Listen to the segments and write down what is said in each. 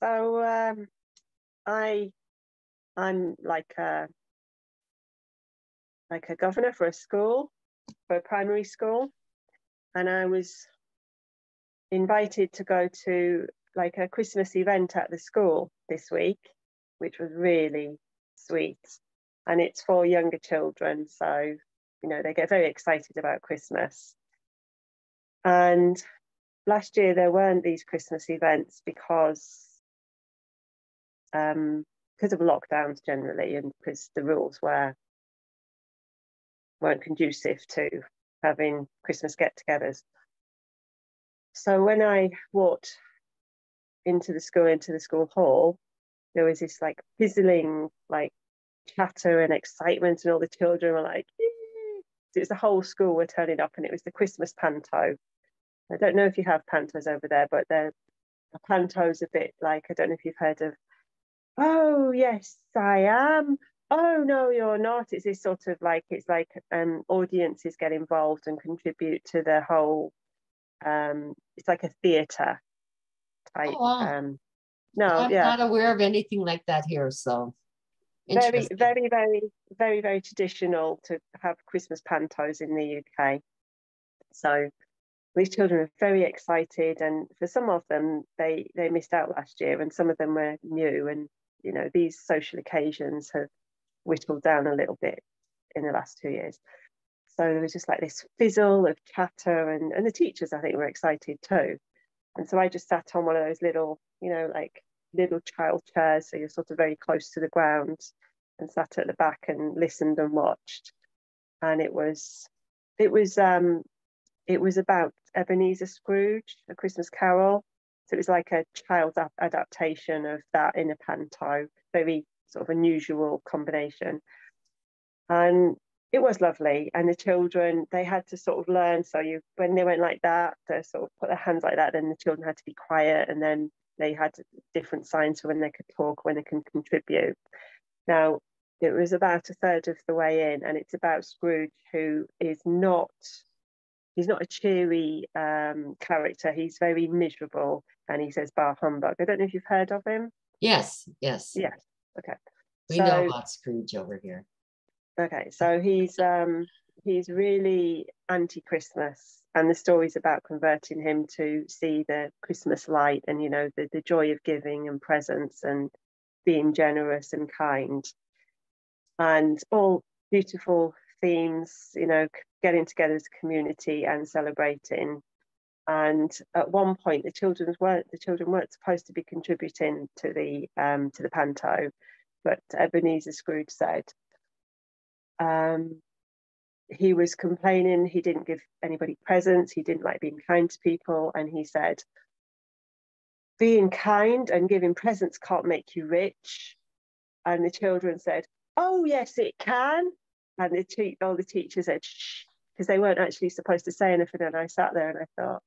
So I'm like a governor for a school, for a primary school, and I was invited to go to like a Christmas event at the school this week, which was really sweet. And it's for younger children, so they get very excited about Christmas. And last year there weren't these Christmas events because of lockdowns generally, and because the rules weren't conducive to having Christmas get-togethers. So when I walked into the school hall, there was this like fizzling like chatter and excitement, and all the children were like, yay! It was the whole school were turning up, and it was the Christmas panto. I don't know if you have pantos over there, but a panto's a bit like, I don't know if you've heard of, oh yes I am, oh no you're not. It's this sort of like, it's like audiences get involved and contribute to the whole, it's like a theatre type. Oh, wow. No, I'm not aware of anything like that here, so very, very, very, very, very traditional to have Christmas pantos in the UK. So these children are very excited, and for some of them, they missed out last year, and some of them were new, and these social occasions have whittled down a little bit in the last 2 years. So there was just like this fizzle of chatter, and the teachers, I think, were excited too. And so I just sat on one of those little, like little child chairs, so you're sort of very close to the ground, and sat at the back and listened and watched. And it was about Ebenezer Scrooge, A Christmas Carol. So it was like a child's adaptation of that in a panto, very sort of unusual combination. And it was lovely. And the children, they had to sort of learn. So when they went like that, to sort of put their hands like that, then the children had to be quiet, and then they had different signs for when they could talk, when they can contribute. Now, it was about a third of the way in, and it's about Scrooge, who is not, he's not a cheery character. He's very miserable, and he says "Bah humbug." I don't know if you've heard of him. Yes. Okay. We know about Scrooge over here. Okay, so he's really anti-Christmas, and the story's about converting him to see the Christmas light, and the joy of giving and presents and being generous and kind, and all beautiful themes, getting together as a community and celebrating. And at one point, the children weren't supposed to be contributing to the panto, but Ebenezer Scrooge said he was complaining he didn't give anybody presents, he didn't like being kind to people, and he said, being kind and giving presents can't make you rich. And the children said, oh yes it can. And all the teachers said shh, because they weren't actually supposed to say anything. And I sat there and I thought,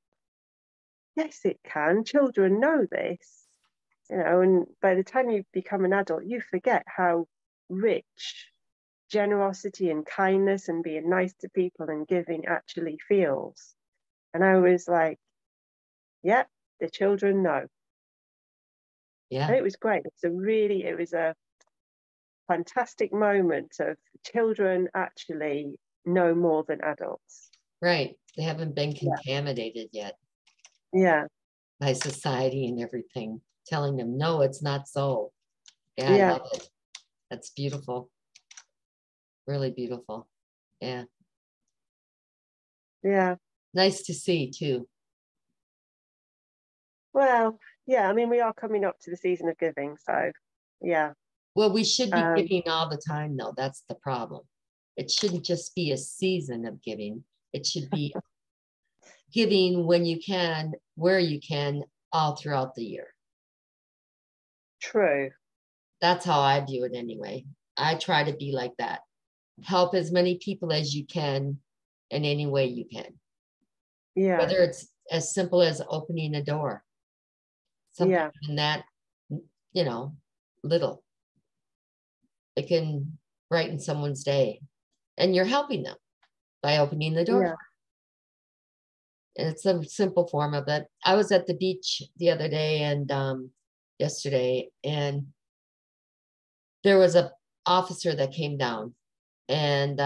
yes it can, children know this, and by the time you become an adult, you forget how rich generosity and kindness and being nice to people and giving actually feels. And I was like, yeah, the children know. Yeah. And it was great. It was a fantastic moment of children actually know more than adults. Right. They haven't been contaminated yet. Yeah. By society and everything, telling them, no, it's not so. Yeah, I love it. That's beautiful. Really beautiful. Yeah. Yeah. Nice to see too. Well, yeah, I mean, we are coming up to the season of giving, so yeah. Well, we should be giving all the time, though. That's the problem. It shouldn't just be a season of giving. It should be giving when you can, where you can, all throughout the year. True. That's how I view it anyway. I try to be like that. Help as many people as you can in any way you can. Yeah. Whether it's as simple as opening a door. Something in that, little. It can brighten someone's day. And you're helping them by opening the door. Yeah. And it's a simple form of it. I was at the beach the other day, and yesterday, and there was a officer that came down, and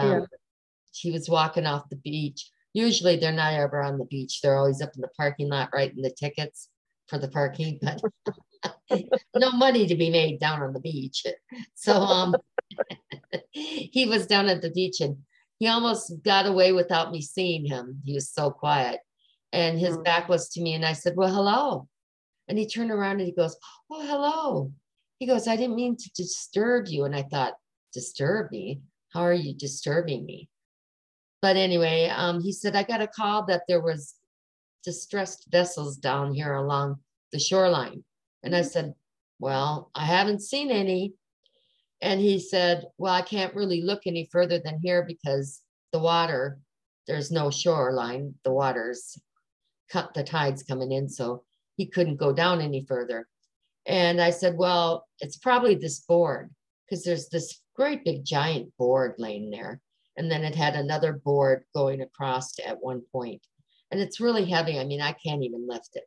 he was walking off the beach. Usually they're not ever on the beach. They're always up in the parking lot writing the tickets for the parking, but no money to be made down on the beach. So he was down at the beach, and he almost got away without me seeing him. He was so quiet, and his back was to me, and I said, well, hello. And he turned around and he goes, oh, hello. He goes, I didn't mean to disturb you. And I thought, disturb me? How are you disturbing me? But anyway, he said, I got a call that there was distressed vessels down here along the shoreline. And I said, well, I haven't seen any. And he said, well, I can't really look any further than here because the water, there's no shoreline. The water's cut, the tide's coming in. So he couldn't go down any further. And I said, well, it's probably this board, because there's this great big giant board laying there. And then it had another board going across at one point. And it's really heavy. I mean, I can't even lift it,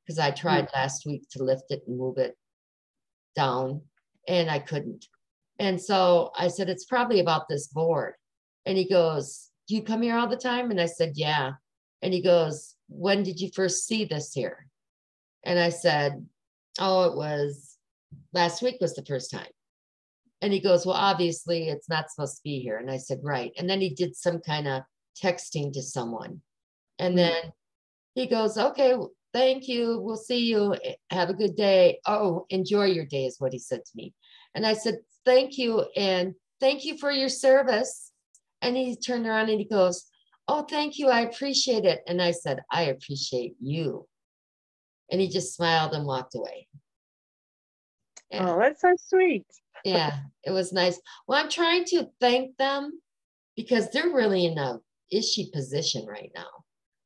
because I tried last week to lift it and move it down, and I couldn't. And so I said, it's probably about this board. And he goes, do you come here all the time? And I said, yeah. And he goes, when did you first see this here? And I said, oh, it was last week was the first time. And he goes, well, obviously it's not supposed to be here. And I said, right. And then he did some kind of texting to someone. And then he goes, okay, thank you. We'll see you. Have a good day. Oh, enjoy your day is what he said to me. And I said, thank you. And thank you for your service. And he turned around and he goes, oh, thank you. I appreciate it. And I said, I appreciate you. And he just smiled and walked away. Yeah. Oh, that's so sweet. Yeah, it was nice. Well, I'm trying to thank them because they're really in a ishy position right now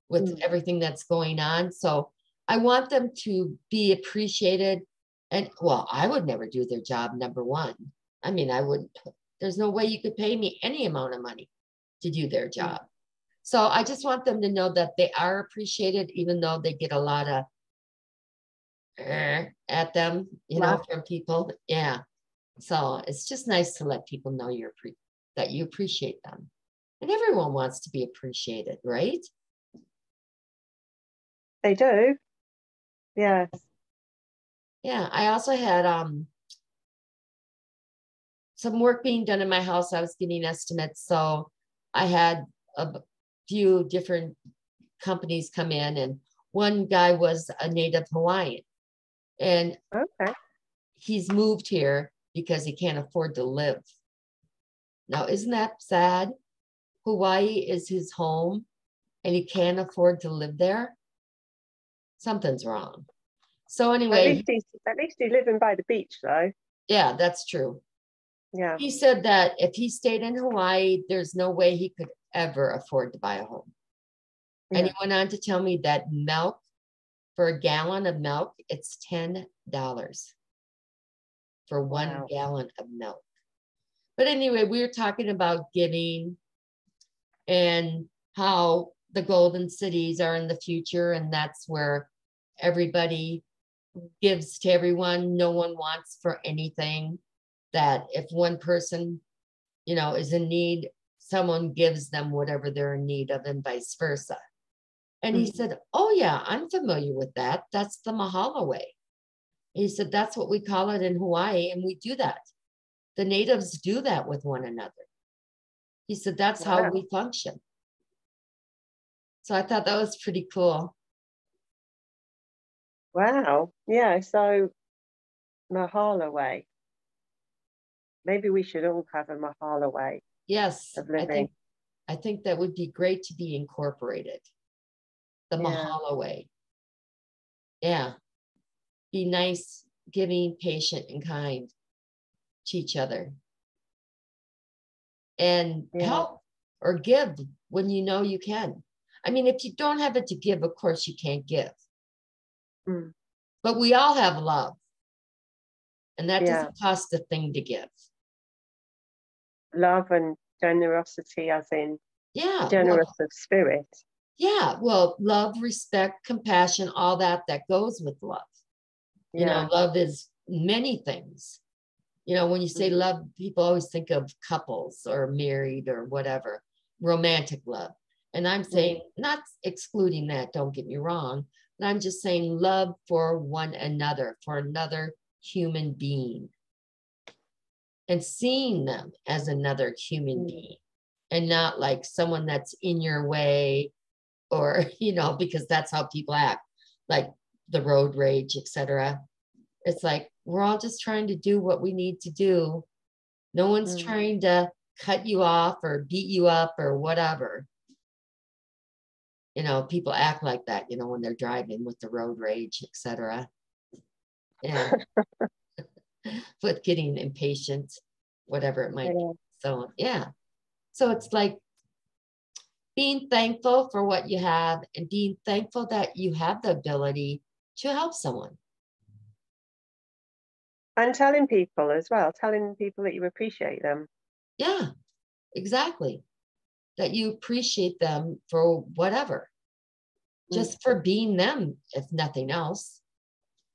with everything that's going on. So I want them to be appreciated. And well, I would never do their job, number one. I mean, I wouldn't, there's no way you could pay me any amount of money to do their job. So I just want them to know that they are appreciated, even though they get a lot of at them, you know, from people. Yeah. So it's just nice to let people know that you appreciate them. And everyone wants to be appreciated, right? They do. Yes. Yeah. I also had some work being done in my house. I was getting estimates. So I had a few different companies come in, and one guy was a native Hawaiian. And he's moved here because he can't afford to live. Now, isn't that sad? Hawaii is his home and he can't afford to live there. Something's wrong. So anyway. At least he's living by the beach though. Yeah, that's true. Yeah. He said that if he stayed in Hawaii, there's no way he could ever afford to buy a home. Yeah. And he went on to tell me that milk, for a gallon of milk, it's $10 for 1 gallon of milk. But anyway, we were talking about giving and how the golden cities are in the future, and that's where everybody gives to everyone. No one wants for anything. That if one person, you know, is in need, someone gives them whatever they're in need of, and vice versa. And he said, oh yeah, I'm familiar with that. That's the Mahalo Way. He said, that's what we call it in Hawaii, and we do that. The natives do that with one another. He said, that's how we function. So I thought that was pretty cool. Wow. Yeah, so Mahalo Way. Maybe we should all have a Mahalo Way. Yes, of living. I think that would be great to be incorporated. The Mahalo Way. Yeah. Be nice, giving, patient, and kind to each other. And help or give when you know you can. I mean, if you don't have it to give, of course you can't give. But we all have love. And that doesn't cost a thing to give. Love and generosity, as in generous of spirit. Yeah, well, love, respect, compassion, all that goes with love. You Yeah. know, love is many things. You know, when you say love, people always think of couples or married or whatever, romantic love. And I'm saying, not excluding that, don't get me wrong, but I'm just saying love for one another, for another human being, and seeing them as another human being and not like someone that's in your way, or, you know, because that's how people act, like the road rage, etc. It's like, we're all just trying to do what we need to do. No one's trying to cut you off or beat you up or whatever. You know, people act like that, you know, when they're driving with the road rage, etc. Yeah. With getting impatient, whatever it might be. So, yeah. So it's like being thankful for what you have and being thankful that you have the ability to help someone. And telling people as well, telling people that you appreciate them. Yeah, exactly. That you appreciate them for whatever, just for being them, if nothing else.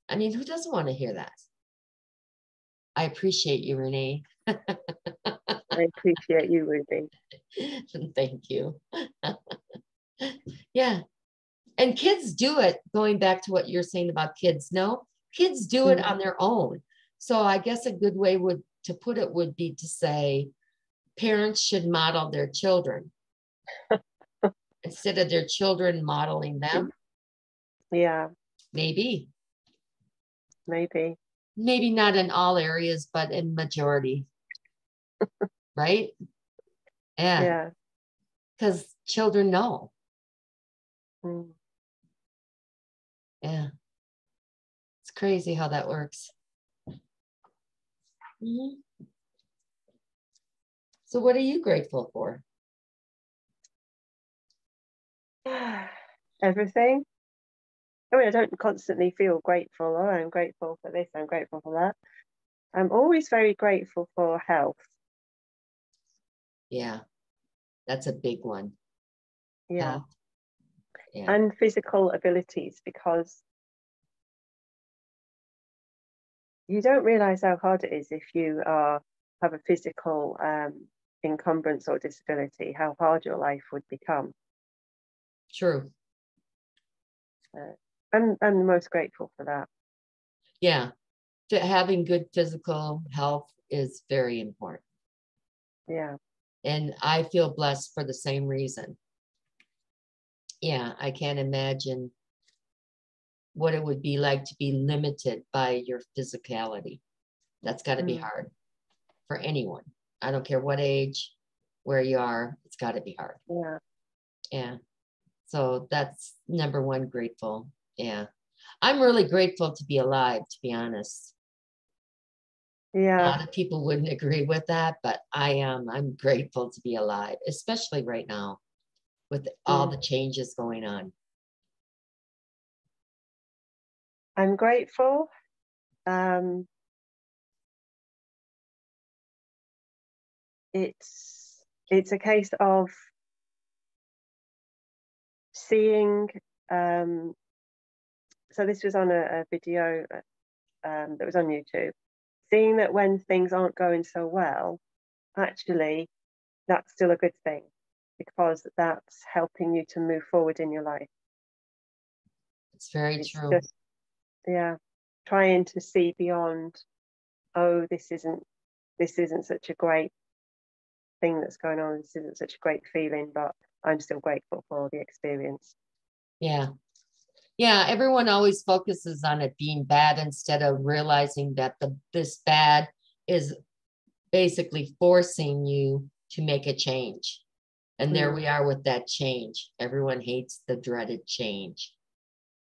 I mean, who doesn't want to hear that? I appreciate you, Renee. I appreciate you, Ruby. Thank you. Yeah. And kids do it, going back to what you're saying about kids. No, kids do it on their own. So I guess a good way to put it would be to say parents should model their children instead of their children modeling them. Yeah. Maybe. Maybe. Maybe not in all areas, but in majority. Right? Yeah. Because children know. Yeah. It's crazy how that works. So what are you grateful for? Everything. I mean, I don't constantly feel grateful, or I'm grateful for this, I'm grateful for that. I'm always very grateful for health. Yeah, that's a big one. Yeah. Health. Yeah. And physical abilities, because you don't realize how hard it is if you have a physical encumbrance or disability, how hard your life would become. True. I'm most grateful for that. Yeah. Having good physical health is very important. Yeah. And I feel blessed for the same reason. Yeah, I can't imagine what it would be like to be limited by your physicality. That's got to be hard for anyone. I don't care what age, where you are, it's got to be hard. Yeah. Yeah. So that's number one, grateful. Yeah. I'm really grateful to be alive, to be honest. Yeah. A lot of people wouldn't agree with that, but I am. I'm grateful to be alive, especially right now with all the changes going on. I'm grateful. It's a case of seeing. So this was on a video that was on YouTube. Seeing that when things aren't going so well, actually, that's still a good thing, because that's helping you to move forward in your life. It's very true. Just, yeah, trying to see beyond, oh, this isn't such a great thing that's going on. This isn't such a great feeling, but I'm still grateful for the experience. Yeah. Yeah, everyone always focuses on it being bad instead of realizing that this bad is basically forcing you to make a change. And there we are with that change. Everyone hates the dreaded change.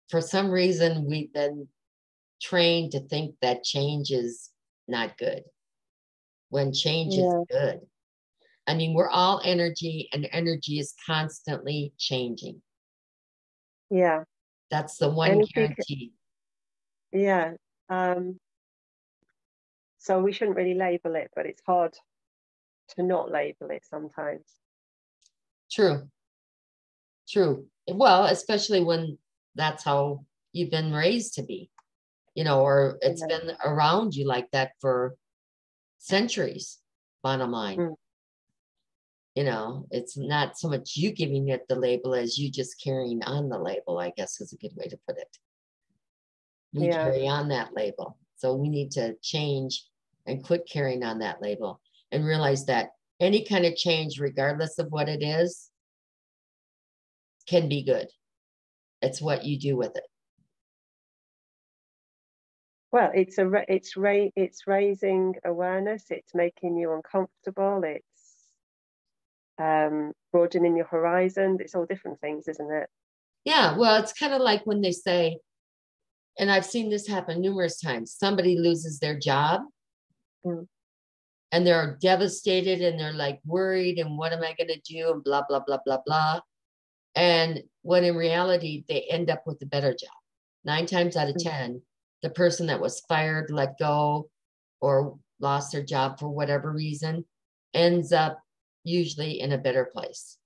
For some reason, we've been trained to think that change is not good, when change is good. I mean, we're all energy, and energy is constantly changing. Yeah. That's the one guarantee. Yeah. So we shouldn't really label it, but it's hard to not label it sometimes. True. True. Well, especially when that's how you've been raised to be. or it's been around you like that for centuries, bottom line. It's not so much you giving it the label as you just carrying on the label, I guess is a good way to put it. We carry on that label. So we need to change and quit carrying on that label and realize that any kind of change, regardless of what it is, can be good. It's what you do with it. Well, it's raising awareness. It's making you uncomfortable. It's broadening your horizon. It's all different things, isn't it? Yeah, well, it's kind of like when they say, and I've seen this happen numerous times, somebody loses their job and they're devastated and they're like worried and what am I going to do and blah, blah, blah, blah, blah. And when in reality, they end up with a better job. 9 times out of 10, the person that was fired, let go, or lost their job for whatever reason ends up usually in a better place.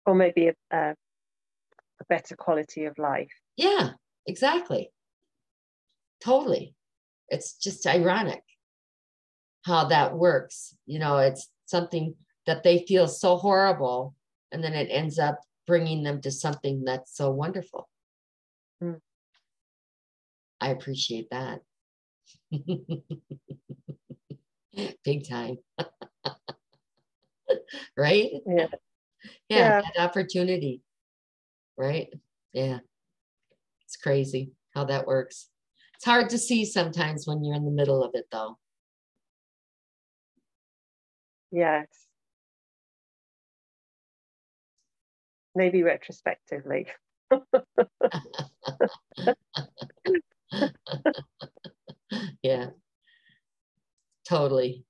Or maybe a better quality of life. Yeah, exactly. Totally. It's just ironic how that works. It's something that they feel so horrible, and then it ends up bringing them to something that's so wonderful. I appreciate that. Big time. Right? Yeah, that opportunity. Right? Yeah. It's crazy how that works. It's hard to see sometimes when you're in the middle of it, though. Yes. Maybe retrospectively. Yeah. Totally.